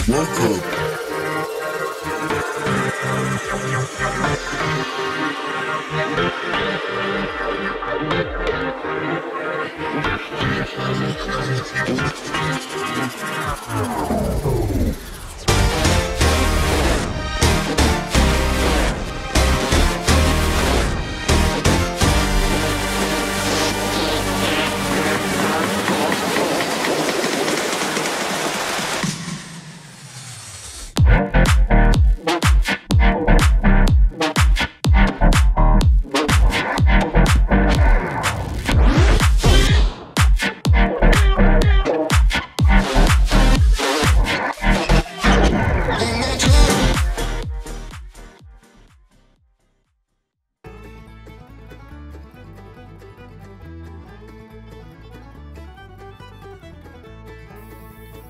Welcome.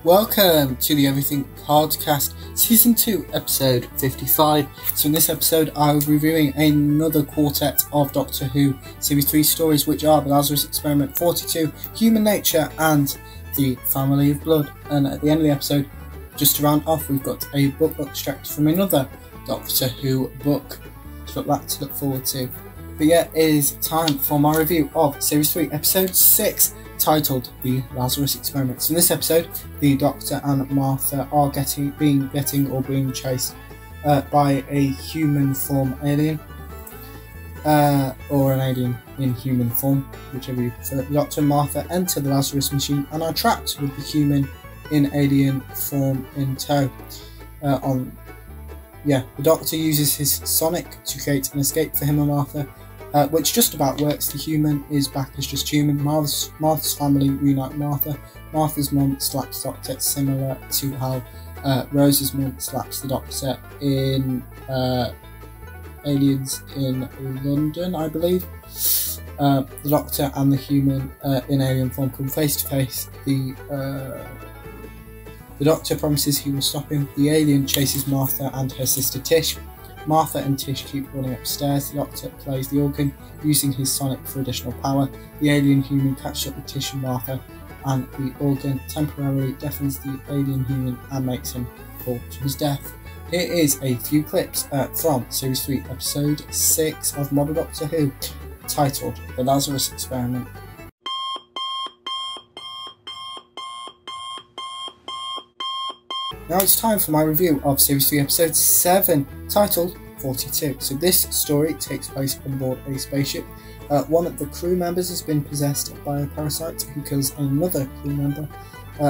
Welcome to the Everything Podcast, Season 2, Episode 55. So in this episode, I'll be reviewing another quartet of Doctor Who Series 3 stories, which are The Lazarus Experiment 42, Human Nature, and The Family of Blood. And at the end of the episode, just to round off, we've got a book extract from another Doctor Who book. So that to look forward to. But yeah, it is time for my review of Series 3, Episode 6, titled The Lazarus Experiment. So in this episode, the Doctor and Martha are being chased by a human form alien, or an alien in human form, whichever you prefer. The Doctor and Martha enter the Lazarus machine and are trapped with the human in alien form in tow. The Doctor uses his sonic to create an escape for him and Martha, which just about works. The human is back as just human. Martha's family reunite Martha. Martha's mum slaps the Doctor, similar to how Rose's mum slaps the Doctor in Aliens in London, I believe. The Doctor and the human in alien form come face to face. The Doctor promises he will stop him. The alien chases Martha and her sister Tish. Martha and Tish keep running upstairs. The Doctor plays the organ, using his sonic for additional power. The alien human catches up with Tish and Martha, and the organ temporarily deafens the alien human and makes him fall to his death. Here is a few clips from Series 3, Episode 6 of Modern Doctor Who, titled The Lazarus Experiment. Now it's time for my review of Series 3, Episode 7, titled 42. So this story takes place on board a spaceship. One of the crew members has been possessed by a parasite who kills another crew member.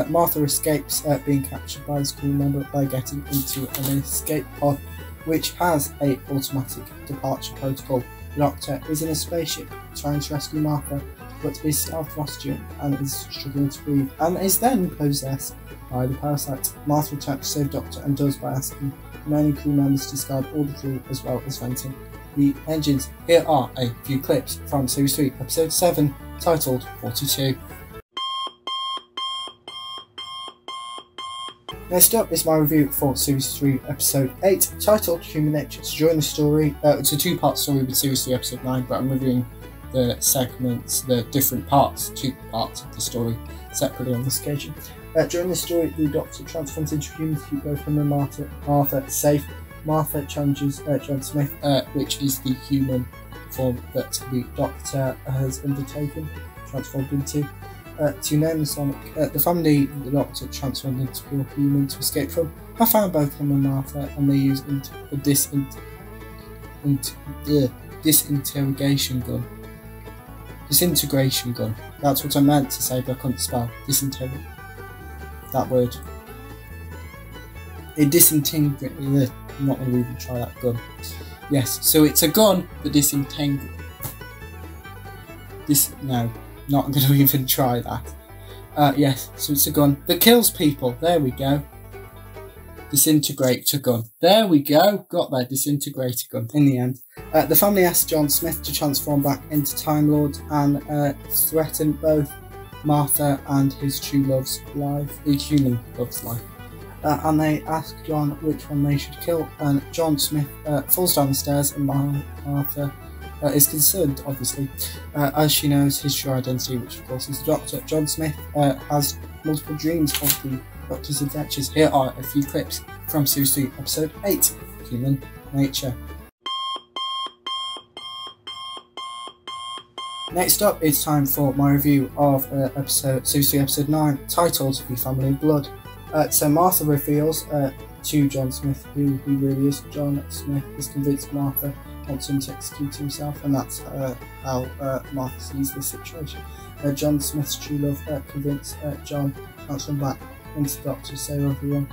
Martha escapes being captured by this crew member by getting into an escape pod, which has a automatic departure protocol. The Doctor is in a spaceship trying to rescue Martha, but is starved of oxygen and is struggling to breathe, and is then possessed by the parasite. Martha attacks to save Doctor and does by asking remaining crew members to discard all the fuel as well as venting the engines. Here are a few clips from Series 3, Episode 7, titled 42. Next up is my review for Series 3, Episode 8, titled Human Nature. So during the story, it's a two-part story with Series 3, Episode 9, but I'm reviewing the segments, the different parts, two parts of the story, separately on this occasion. During the story, the Doctor transforms into humans to keep both him and Martha safe. Martha challenges John Smith, which is the human form that the Doctor has undertaken, transformed into, to name the Sonic. The family the Doctor transformed into pure human to escape from have found both him and Martha, and they use a disintegration gun. That's what I meant to say, but I couldn't spell. Disintegrate. That word. I'm not going to even try that gun. Yes, so it's a gun that disintegrates. No, not going to even try that. Yes, so it's a gun that kills people. There we go. Disintegrate gun. There we go. Got there. Disintegrator gun. In the end, the family asked John Smith to transform back into Time Lords and threaten both Martha and his true love's life, his human love's life. And they ask John which one they should kill, and John Smith falls down the stairs, and Martha is concerned, obviously, as she knows his true identity, which of course is the Doctor. John Smith has multiple dreams of the Doctor's adventures. Here are a few clips from Series 3, Episode 8, Human Nature. Next up, it's time for my review of Series 3, Episode 9, titled The Family of Blood. So Martha reveals to John Smith who he really is. John Smith is convinced Martha wants him to execute himself, and that's how Martha sees this situation. John Smith's true love convinced John to transfer back into the Doctor to save everyone.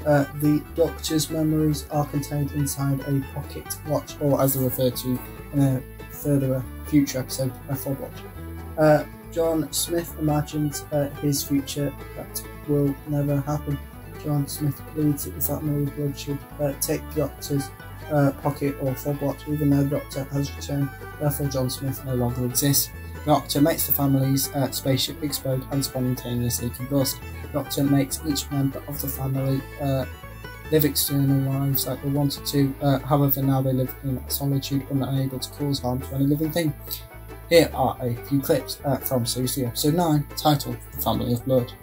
The Doctor's memories are contained inside a pocket watch, or as they're referred to in a further future episode, a fob watch. John Smith imagines his future that will never happen. John Smith believes that the family of blood should take the Doctor's pocket or fob watch, even though the Doctor has returned. Therefore, John Smith no longer exists. The Doctor makes the family's spaceship explode and spontaneously combust. The Doctor makes each member of the family live external lives like they wanted to, however now they live in solitude, unable to cause harm to any living thing. Here are a few clips from Series 3 Episode 9, titled The Family of Blood.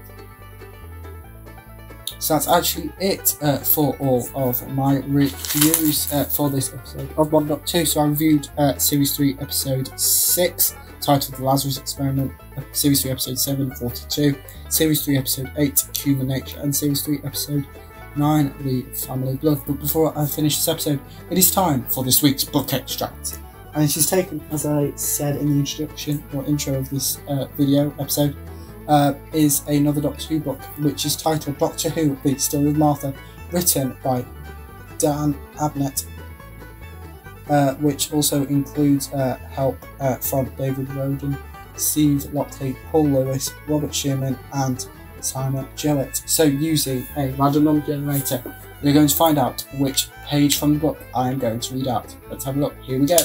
So that's actually it for all of my reviews for this episode of Modern Doctor 2. So I reviewed Series 3 Episode 6, titled The Lazarus Experiment, Series 3 Episode 7, 42, Series 3 Episode 8, Human Nature, and Series 3 Episode 9, The Family of Blood. But before I finish this episode, it is time for this week's book extract. And it is taken, as I said in the introduction or intro of this video episode, is another Doctor Who book, which is titled Doctor Who, The Story of Martha, written by Dan Abnett, which also includes help from David Roden, Steve Lockley, Paul Lewis, Robert Sherman, and Simon Gillett. So using a random number generator, we're going to find out which page from the book I am going to read out. Let's have a look. Here we go.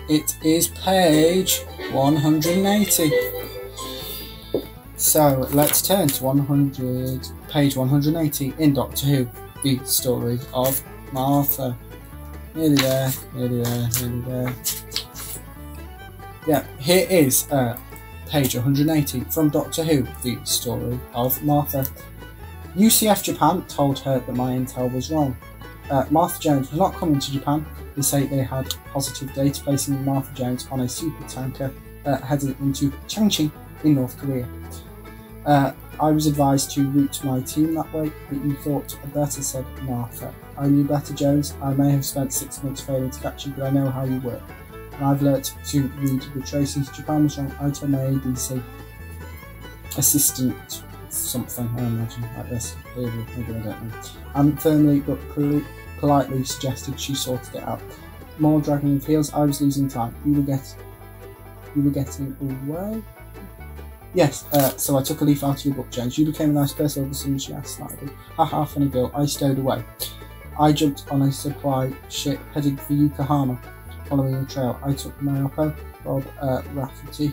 It is page 180. So let's turn to page 180 in Doctor Who, The Story of Martha. Nearly there, nearly there, nearly there. Yeah, here is page 180 from Doctor Who, The Story of Martha. UCF Japan told her that my intel was wrong. Martha Jones was not coming to Japan. They say they had positive data placing Martha Jones on a super tanker heading into Changchun in North Korea. I was advised to route my team that way, but you thought better, said Martha. I knew better, Jones. I may have spent 6 months failing to catch you, but I know how you work. And I've learnt to read the traces. Japan was wrong. I told my ADC assistant something, I imagine, like this. Maybe I don't know. And firmly but politely suggested she sorted it out. More dragging of heels. I was losing time. You were getting away? Yes, so I took a leaf out of your book, James. You became a nice person all of a sudden, she asked slightly. Haha, funny girl. I stowed away. I jumped on a supply ship heading for Yokohama. Following the trail, I took Mayoko, Bob Rafferty,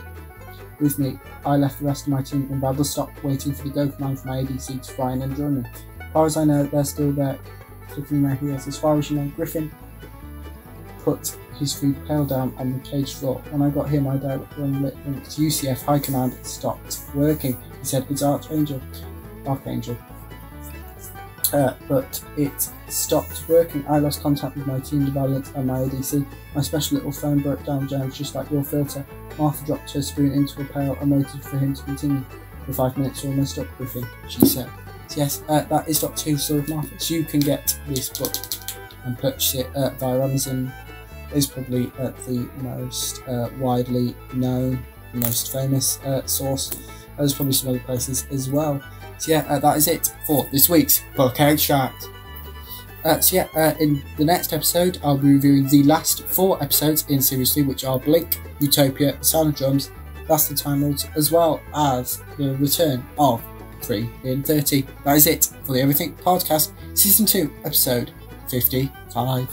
with me. I left the rest of my team in Vladivostok, waiting for the go command from my ADC to fly in and join me. As far as I know, they're still there, clicking their heels. As far as you know, Griffin put his food pail down on the cage floor. When I got here, my direct link to UCF High Command stopped working. He said, it's Archangel. But it stopped working. I lost contact with my team, the Valiant, and my ADC. My special little phone broke down, James, just like your filter. Martha dropped her spoon into a pail and waited for him to continue. For 5 minutes, almost up, Griffin, she said. So yes, that is Doctor Who Story of Martha. So you can get this book and purchase it via Amazon. It's probably the most widely known, most famous source. There's probably some other places as well. So yeah, that is it for this week's book extract. In the next episode, I'll be reviewing the last 4 episodes in Series 3, which are Blink, Utopia, Sound of Drums, Last of the Time Lords, as well as the return of 3 in 30. That is it for the Everything Podcast, Season 2, Episode 55.